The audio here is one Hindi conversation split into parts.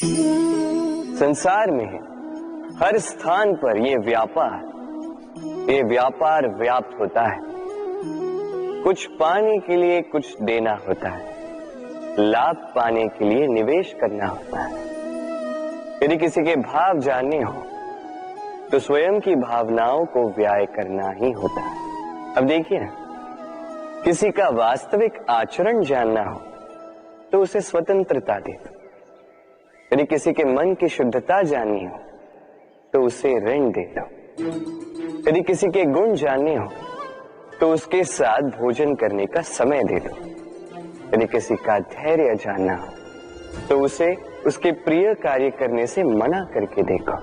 संसार में हर स्थान पर ये व्यापार व्याप्त होता है। कुछ पाने के लिए कुछ देना होता है, लाभ पाने के लिए निवेश करना होता है। यदि किसी के भाव जानने हो तो स्वयं की भावनाओं को व्याय करना ही होता है। अब देखिए, किसी का वास्तविक आचरण जानना हो तो उसे स्वतंत्रता दे दो। यदि किसी के मन की शुद्धता जाननी हो तो उसे ऋण दे दो। यदि किसी के गुण जानने हो तो उसके साथ भोजन करने का समय दे दो। यदि किसी का धैर्य जानना हो तो उसे उसके प्रिय कार्य करने से मना करके देखो।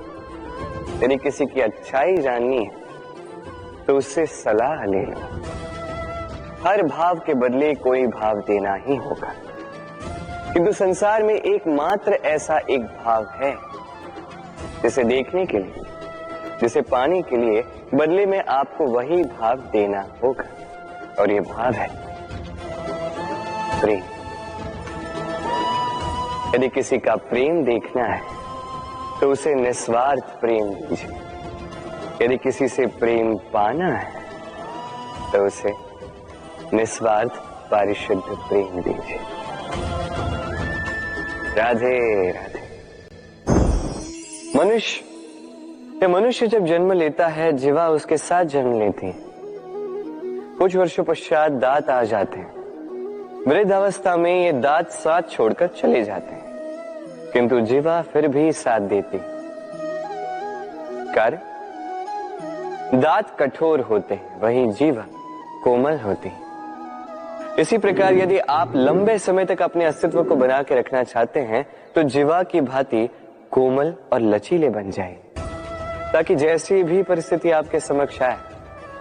यदि किसी की अच्छाई जाननी है तो उससे सलाह ले लो। हर भाव के बदले कोई भाव देना ही होगा, किंतु संसार में एकमात्र ऐसा एक भाव है जिसे देखने के लिए, जिसे पाने के लिए बदले में आपको वही भाव देना होगा, और ये भाव है प्रेम। यदि किसी का प्रेम देखना है तो उसे निस्वार्थ प्रेम दीजिए। यदि किसी से प्रेम पाना है तो उसे निस्वार्थ पारिशुद्ध प्रेम दीजिए। राधे राधे। मनुष्य जब जन्म लेता है, जीवा उसके साथ जन्म लेती है। कुछ वर्षों पश्चात दांत आ जाते हैं। वृद्धावस्था में ये दांत साथ छोड़कर चले जाते हैं, किंतु जीवा फिर भी साथ देती। कार्य, दांत कठोर होते हैं, वहीं जीवा कोमल होती है। इसी प्रकार यदि आप लंबे समय तक अपने अस्तित्व को बना के रखना चाहते हैं तो जीवा की भांति कोमल और लचीले बन जाए, ताकि जैसी भी परिस्थिति आपके समक्ष आए,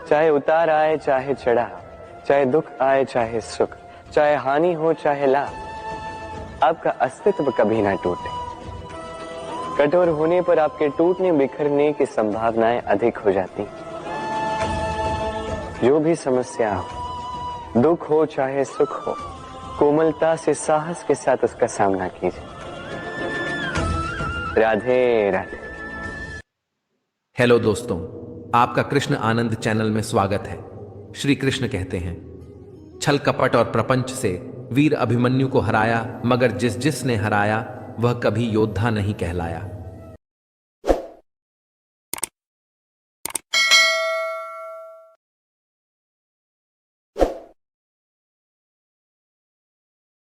चाहे उतार आए चाहे चढ़ाव, चाहे दुख आए चाहे सुख, चाहे हानि हो चाहे लाभ, आपका अस्तित्व कभी ना टूटे। कठोर होने पर आपके टूटने बिखरने की संभावनाएं अधिक हो जाती। जो भी समस्या हो, दुख हो चाहे सुख हो, कोमलता से साहस के साथ उसका सामना कीजिए। राधे राधे। हेलो दोस्तों, आपका कृष्ण आनंद चैनल में स्वागत है। श्री कृष्ण कहते हैं, छल कपट और प्रपंच से वीर अभिमन्यु को हराया, मगर जिसने हराया वह कभी योद्धा नहीं कहलाया।